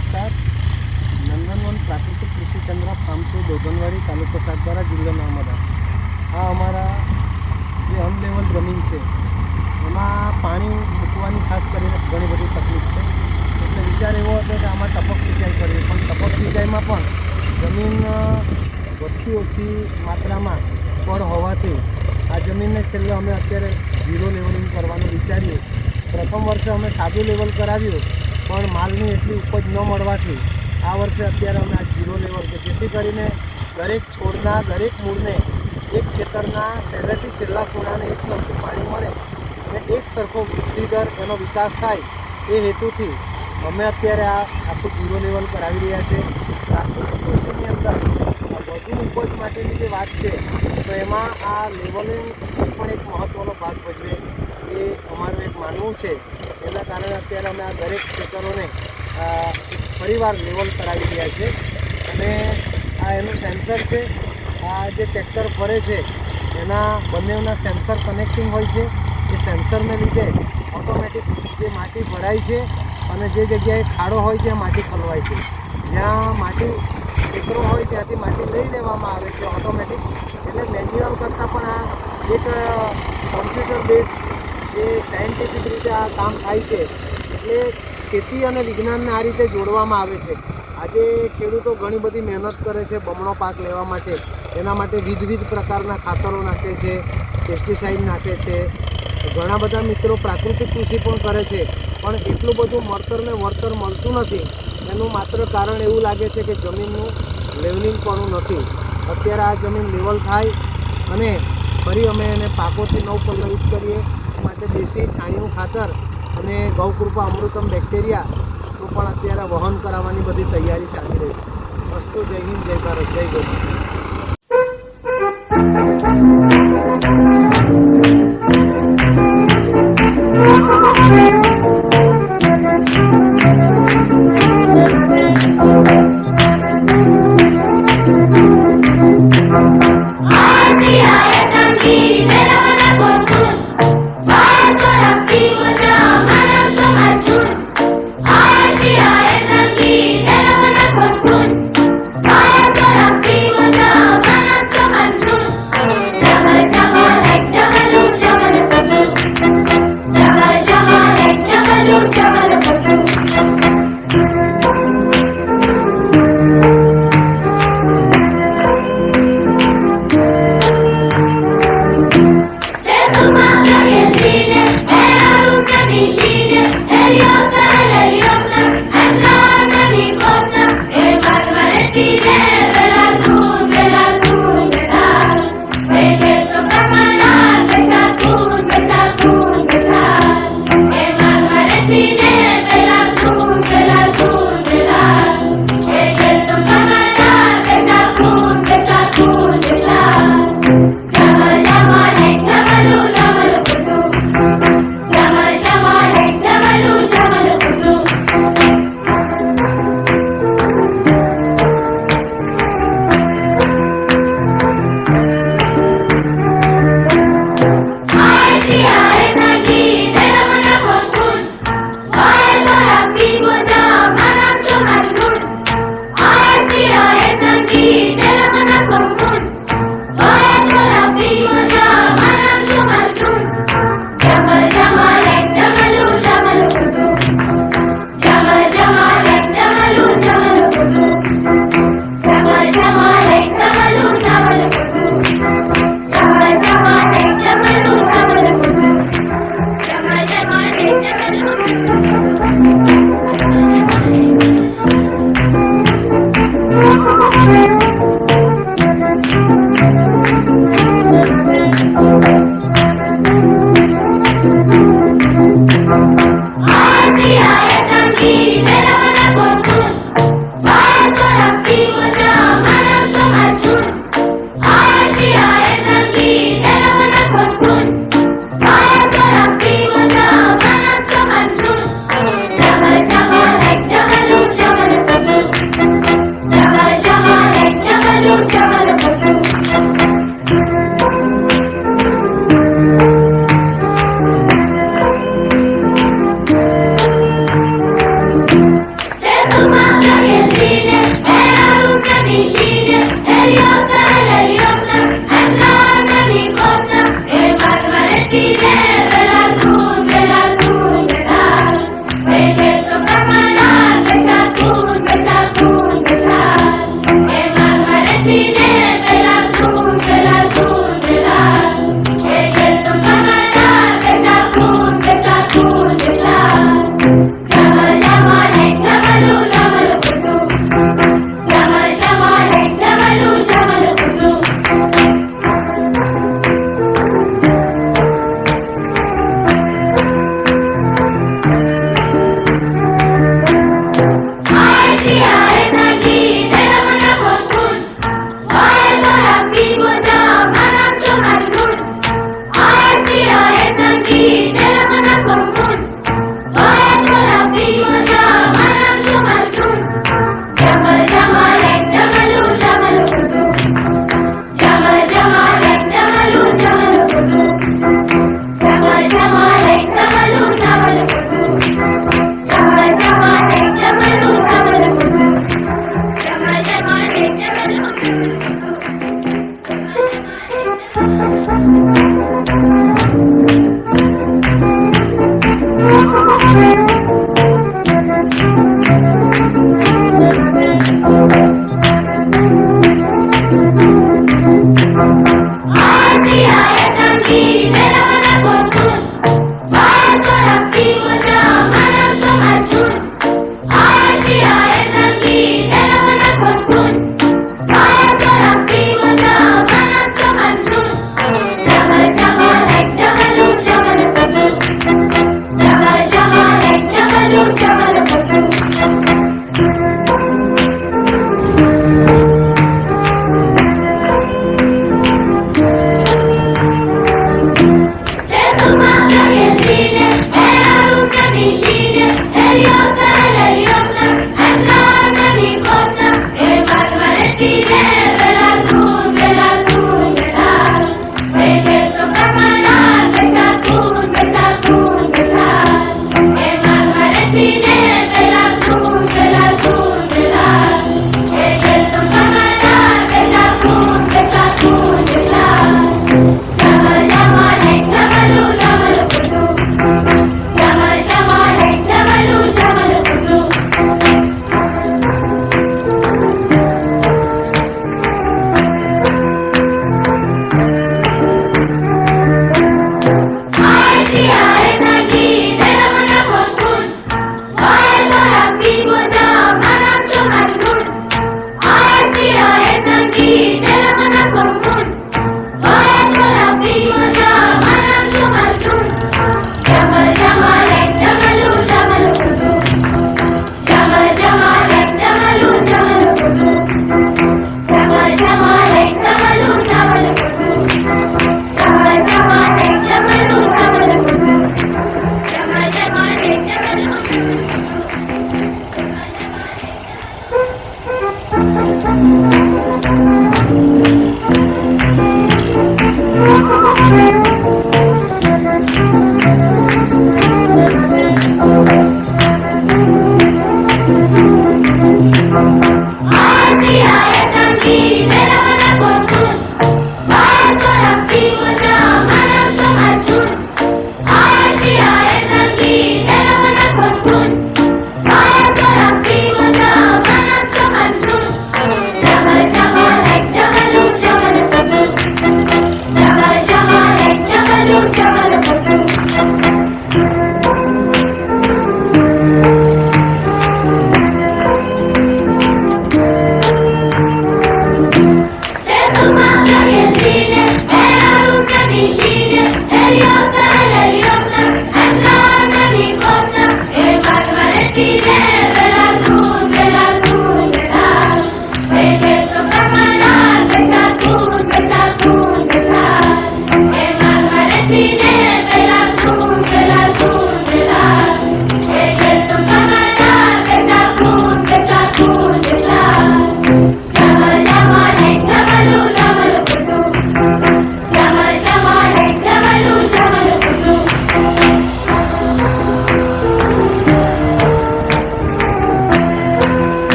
નમસ્કાર. નંદનવન પ્રાકૃતિક કૃષિ કેન્દ્ર ફાર્મ 2 દોધનવાડી, તાલુકો સાગબારા, જિલ્લો નર્મદા. આ અમારા જે અનલેવલ જમીન છે એમાં પાણી મૂકવાની ખાસ કરીને ઘણી બધી તકલીફ છે. એટલે વિચાર એવો હતો કે આમાં ટપક સિંચાઈ કરવી, પણ ટપક સિંચાઈમાં પણ જમીન વધતી ઓછી માત્રામાં પડ હોવાથી આ જમીનને છેલ્લે અમે અત્યારે ઝીરો લેવલિંગ કરવાનું વિચાર્યું. પ્રથમ વર્ષે અમે સાદું લેવલ કરાવ્યું, પણ માલની એટલી ઉપજ ન મળવાથી આ વર્ષે અત્યારે અમે આ ઝીરો લેવલ કે જેથી કરીને દરેક છોડના દરેક મૂળને એક ખેતરના પહેલેથી છેલ્લા ખૂણાને એક સરખું પાણી મળે અને એક સરખો વૃદ્ધિ દર એનો વિકાસ થાય એ હેતુથી અમે અત્યારે આ આખું ઝીરો લેવલ કરાવી રહ્યા છે. પ્રાકૃતિક કૃષિની અંદર વધુ ઉપજ માટેની જે વાત છે તો એમાં આ લેવલિંગ પણ એક મહત્ત્વનો ભાગ ભજવે એ અમારું એક માનવું છે. એના કારણે અત્યારે અમે આ દરેક ખેતરોને ફરીવાર લેવલ કરાવી રહ્યા છે. અને આ એનું સેન્સર છે, આ જે ટ્રેક્ટર ફરે છે એના બંનેના સેન્સર કનેક્ટિંગ હોય છે. એ સેન્સરને લીધે ઓટોમેટિક જે માટી ભરાય છે અને જે જગ્યાએ ખાડો હોય ત્યાં માટી ખલવાય છે. જ્યાં માટી ટેકરો હોય ત્યાંથી માટી લઈ લેવામાં આવે છે ઓટોમેટિક. એટલે મેન્યુઅલ કરતાં પણ આ એક કોમ્પ્યુટર બેઝ જે સાયન્ટિફિક રીતે આ કામ થાય છે. એટલે ખેતી અને વિજ્ઞાનને આ રીતે જોડવામાં આવે છે. આજે ખેડૂતો ઘણી બધી મહેનત કરે છે બમણો પાક લેવા માટે. એના માટે વિવિધ પ્રકારના ખાતરો નાખે છે, પેસ્ટિસાઇડ નાખે છે. ઘણા બધા મિત્રો પ્રાકૃતિક કૃષિ પણ કરે છે, પણ એટલું બધું મળતરને વળતર મળતું નથી. એનું માત્ર કારણ એવું લાગે છે કે જમીનનું લેવલિંગ પણ નથી. અત્યારે આ જમીન લેવલ થાય અને ફરી અમે એને પાકોથી નવપલ્લવિત કરીએ માટે દેશી છાણિયું ખાતર અને ગૌકૃપા અમૃતમ બેક્ટેરિયા તો પણ અત્યારે વહન કરાવવાની બધી તૈયારી ચાલી રહી છે. અસ્તુ. જય હિન્દ, જય ભારત, જય ગૌ.